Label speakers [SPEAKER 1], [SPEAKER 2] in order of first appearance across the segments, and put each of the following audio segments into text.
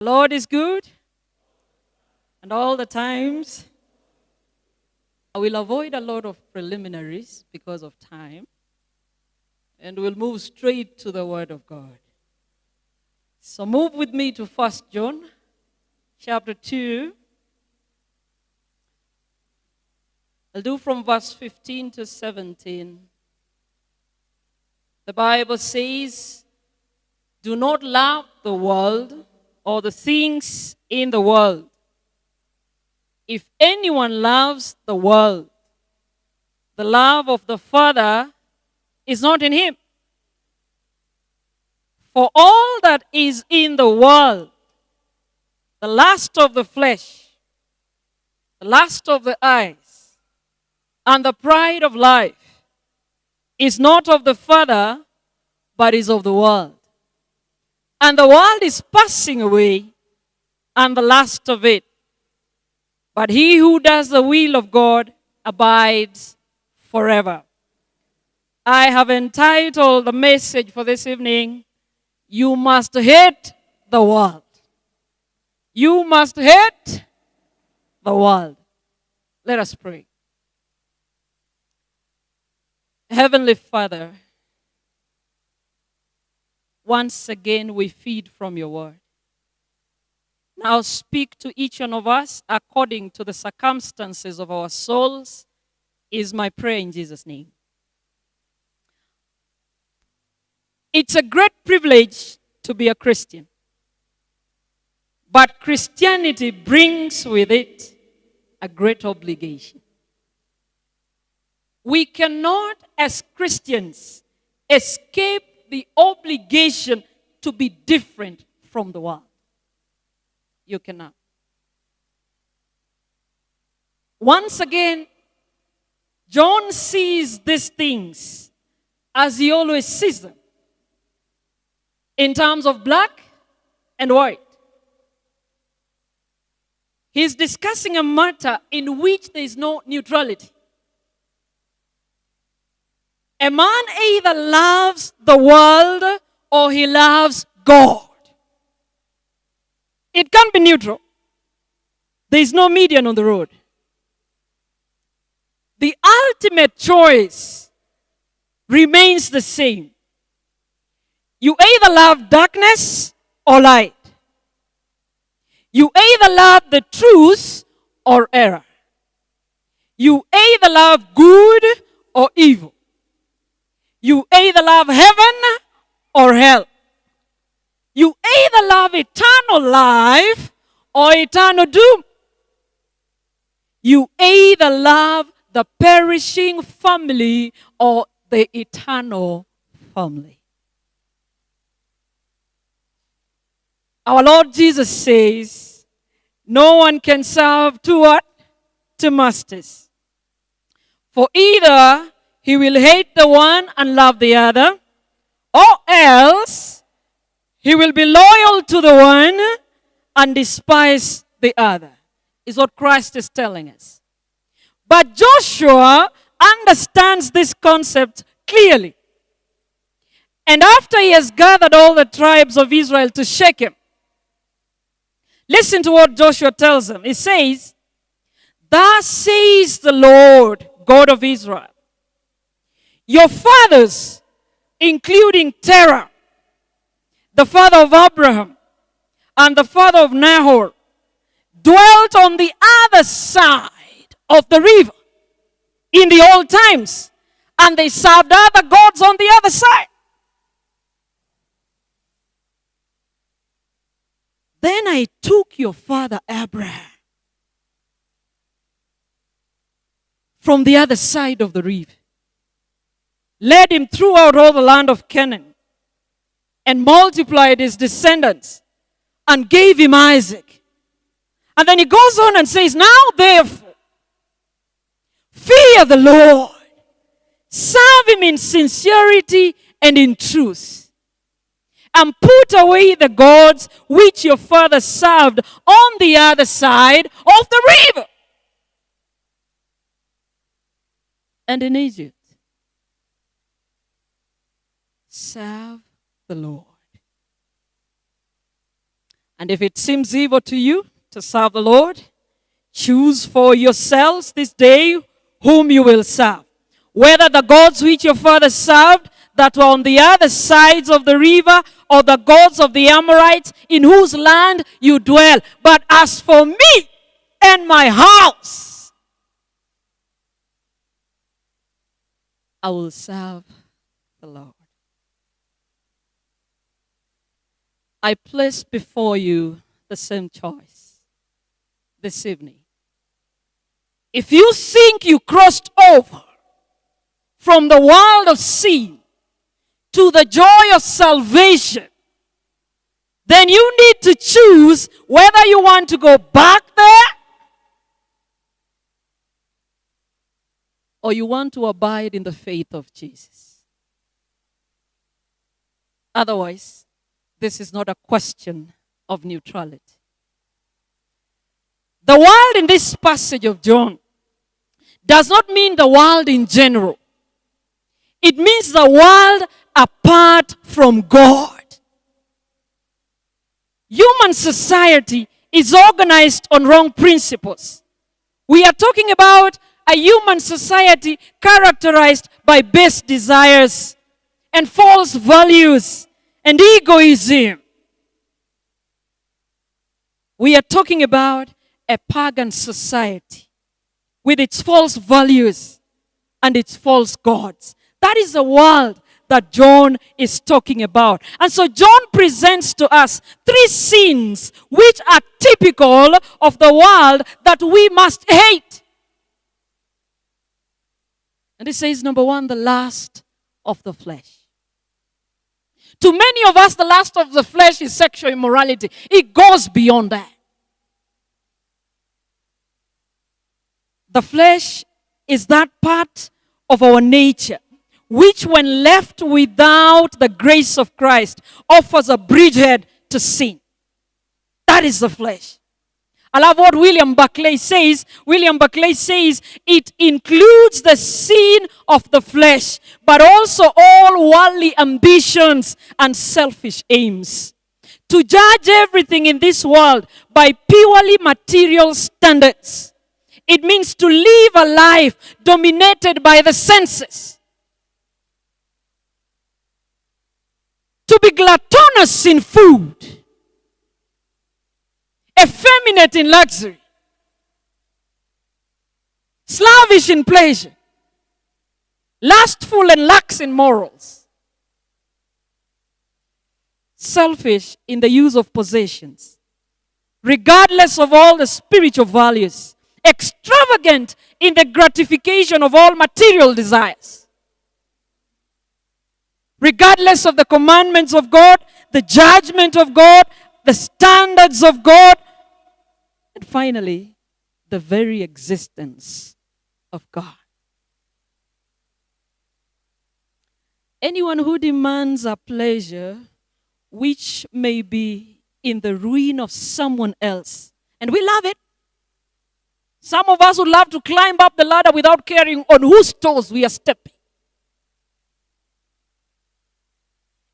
[SPEAKER 1] Lord is good, and all the times. I will avoid a lot of preliminaries because of time, and we'll move straight to the Word of God. So move with me to 1 John chapter 2. I'll do from verse 15 to 17. The Bible says, "Do not love the world or the things in the world. If anyone loves the world, the love of the Father is not in him. For all that is in the world, the lust of the flesh, the lust of the eyes, and the pride of life is not of the Father, but is of the world. And the world is passing away, and the lust of it. But he who does the will of God abides forever." I have entitled the message for this evening, "You must hate the world." You must hate the world. Let us pray. Heavenly Father, once again we feed from your word. Now speak to each one of us according to the circumstances of our souls, is my prayer in Jesus' name. It's a great privilege to be a Christian. But Christianity brings with it a great obligation. We cannot, as Christians, escape the obligation to be different from the world. You cannot. Once again, John sees these things as he always sees them, in terms of black and white. He's discussing a matter in which there is no neutrality. A man either loves the world or he loves God. It can't be neutral. There is no median on the road. The ultimate choice remains the same. You either love darkness or light. You either love the truth or error. You either love good or evil. You either love heaven or hell. You either love eternal life or eternal doom. You either love the perishing family or the eternal family. Our Lord Jesus says, no one can serve two masters. For either he will hate the one and love the other, or else he will be loyal to the one and despise the other, is what Christ is telling us. But Joshua understands this concept clearly. And after he has gathered all the tribes of Israel to Shechem, listen to what Joshua tells them. He says, "Thus says the Lord, God of Israel, your fathers, including Terah, the father of Abraham, and the father of Nahor, dwelt on the other side of the river in the old times, and they served other gods on the other side. Then I took your father Abraham from the other side of the river, led him throughout all the land of Canaan, and multiplied his descendants, and gave him Isaac." And then he goes on and says, "Now therefore, fear the Lord, serve him in sincerity and in truth, and put away the gods which your father served on the other side of the river and in Egypt. Serve the Lord." And if it seems evil to you to serve the Lord, choose for yourselves this day whom you will serve. Whether the gods which your fathers served that were on the other sides of the river, or the gods of the Amorites in whose land you dwell. But as for me and my house, I will serve the Lord. I place before you the same choice this evening. If you think you crossed over from the world of sin to the joy of salvation, then you need to choose whether you want to go back there or you want to abide in the faith of Jesus. Otherwise, this is not a question of neutrality. The world in this passage of John does not mean the world in general. It means the world apart from God. Human society is organized on wrong principles. We are talking about a human society characterized by base desires and false values and egoism. We are talking about a pagan society with its false values and its false gods. That is the world that John is talking about. And so John presents to us three sins which are typical of the world that we must hate. And he says, number one, the lust of the flesh. To many of us, the lust of the flesh is sexual immorality. It goes beyond that. The flesh is that part of our nature which, when left without the grace of Christ, offers a bridgehead to sin. That is the flesh. I love what William Buckley says. William Buckley says it includes the sin of the flesh, but also all worldly ambitions and selfish aims. To judge everything in this world by purely material standards, it means to live a life dominated by the senses. To be gluttonous in food, effeminate in luxury, slavish in pleasure, lustful and lax in morals, selfish in the use of possessions, regardless of all the spiritual values, extravagant in the gratification of all material desires, regardless of the commandments of God, the judgment of God, the standards of God, and finally, the very existence of God. Anyone who demands a pleasure which may be in the ruin of someone else, and we love it. Some of us would love to climb up the ladder without caring on whose toes we are stepping.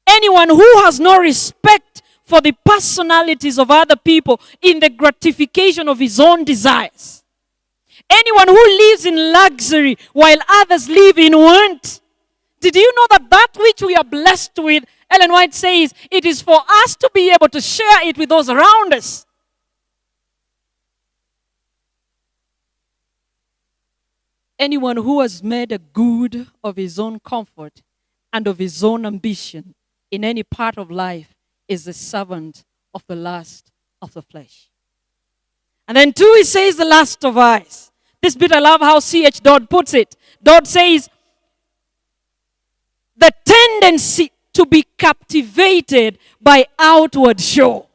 [SPEAKER 1] Anyone who has no respect for the personalities of other people in the gratification of his own desires. Anyone who lives in luxury while others live in want. Did you know that that which we are blessed with, Ellen White says, it is for us to be able to share it with those around us. Anyone who has made a good of his own comfort and of his own ambition in any part of life is the servant of the lust of the flesh. And then 2, he says the lust of eyes. This bit I love how C.H. Dodd puts it. Dodd says, the tendency to be captivated by outward show.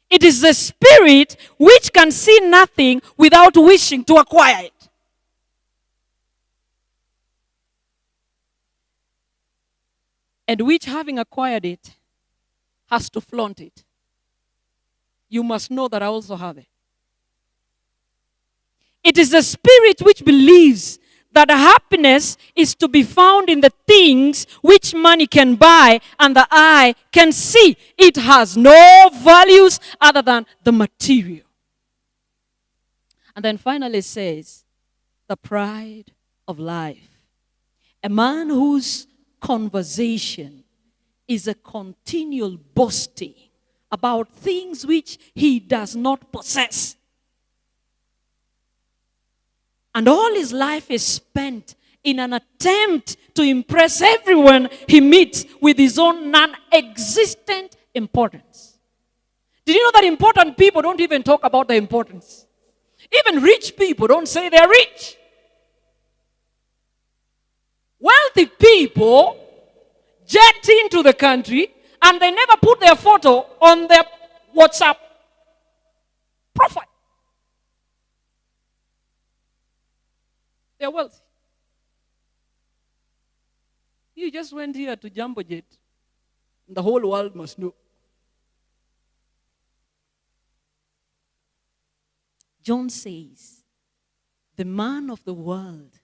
[SPEAKER 1] It is the spirit which can see nothing without wishing to acquire it. And which, having acquired it, has to flaunt it. You must know that I also have it. It is the spirit which believes that happiness is to be found in the things which money can buy and the eye can see. It has no values other than the material. And then finally it says, the pride of life. A man whose conversation is a continual boasting about things which he does not possess. And all his life is spent in an attempt to impress everyone he meets with his own non-existent importance. Did you know that important people don't even talk about the importance? Even rich people don't say they're rich. Wealthy people jet into the country and they never put their photo on their WhatsApp profile. They're wealthy. You just went here to Jumbo Jet. The whole world must know. John says, the man of the world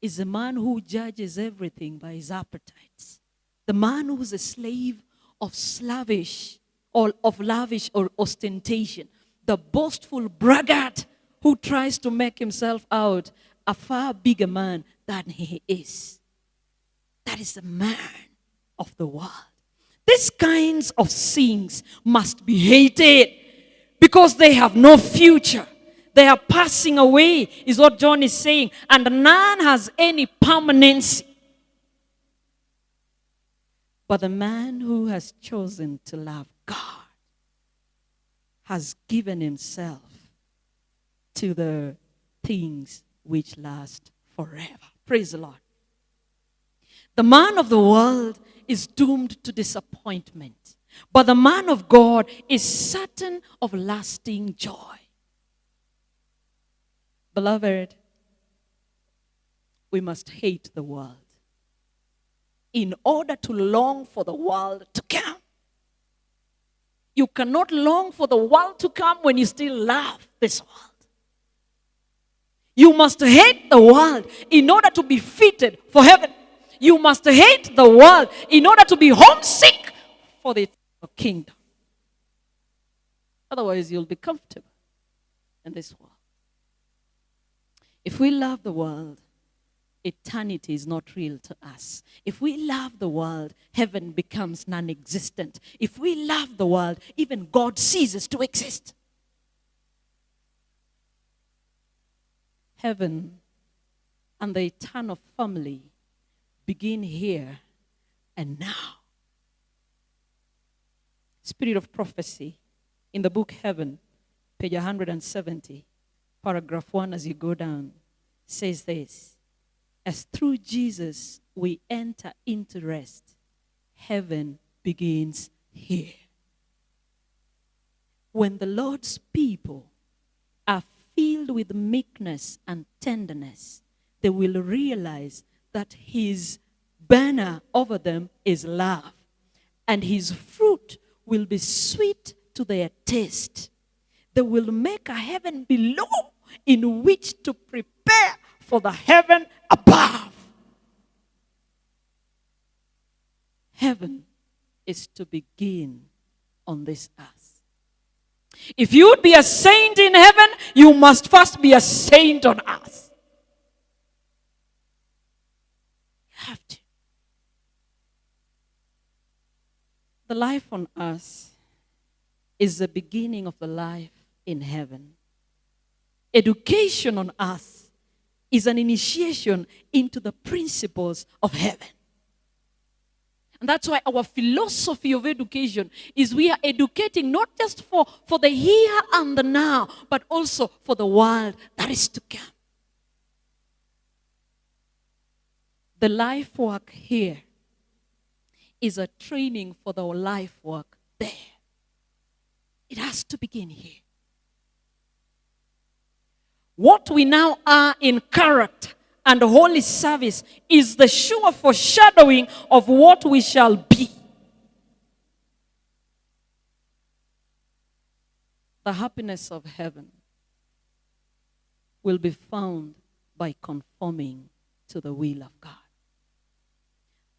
[SPEAKER 1] is a man who judges everything by his appetites. The man who is a slave of lavish or ostentation. The boastful braggart who tries to make himself out a far bigger man than he is. That is the man of the world. These kinds of things must be hated because they have no future. They are passing away, is what John is saying, and none has any permanency. But the man who has chosen to love God has given himself to the things which last forever. Praise the Lord. The man of the world is doomed to disappointment, but the man of God is certain of lasting joy. Beloved, we must hate the world in order to long for the world to come. You cannot long for the world to come when you still love this world. You must hate the world in order to be fitted for heaven. You must hate the world in order to be homesick for the kingdom. Otherwise, you'll be comfortable in this world. If we love the world, eternity is not real to us. If we love the world, heaven becomes non-existent. If we love the world, even God ceases to exist. Heaven and the eternal family begin here and now. Spirit of prophecy in the book Heaven, page 170, paragraph 1 as you go down, says this: as through Jesus we enter into rest, heaven begins here. When the Lord's people are filled with meekness and tenderness, they will realize that his banner over them is love, and his fruit will be sweet to their taste. They will make a heaven below in which to prepare for the heaven above. Heaven is to begin on this earth. If you would be a saint in heaven, you must first be a saint on earth. You have to. The life on earth is the beginning of the life in heaven. Education on earth is an initiation into the principles of heaven. And that's why our philosophy of education is we are educating not just for the here and the now, but also for the world that is to come. The life work here is a training for the life work there. It has to begin here. What we now are in character and holy service is the sure foreshadowing of what we shall be. The happiness of heaven will be found by conforming to the will of God.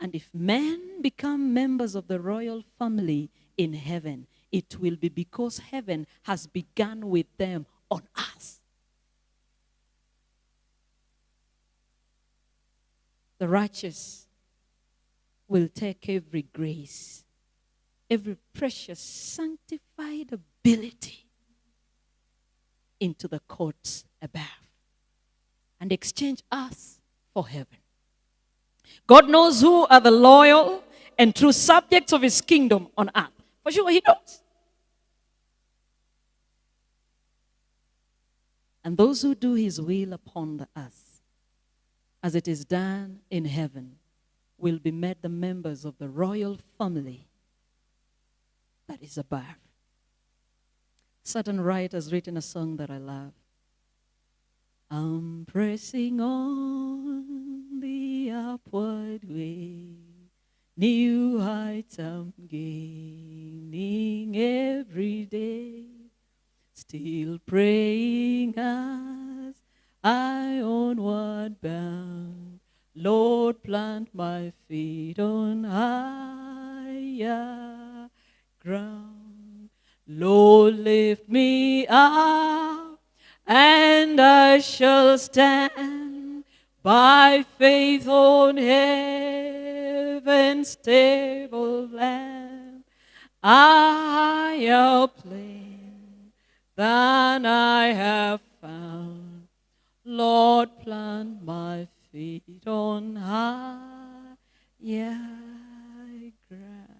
[SPEAKER 1] And if men become members of the royal family in heaven, it will be because heaven has begun with them on earth. The righteous will take every grace, every precious sanctified ability into the courts above and exchange us for heaven. God knows who are the loyal and true subjects of his kingdom on earth. For sure, he knows. And those who do his will upon the earth, as it is done in heaven, will be made the members of the royal family that is above. Certain writer has written a song that I love. I'm pressing on the upward way, new heights I'm gaining every day, still praying as I onward bound. Lord, plant my feet on higher ground. Lord, lift me up, and I shall stand by faith on heaven's stable land. A higher plane than I have found. Lord, plant my feet on higher ground.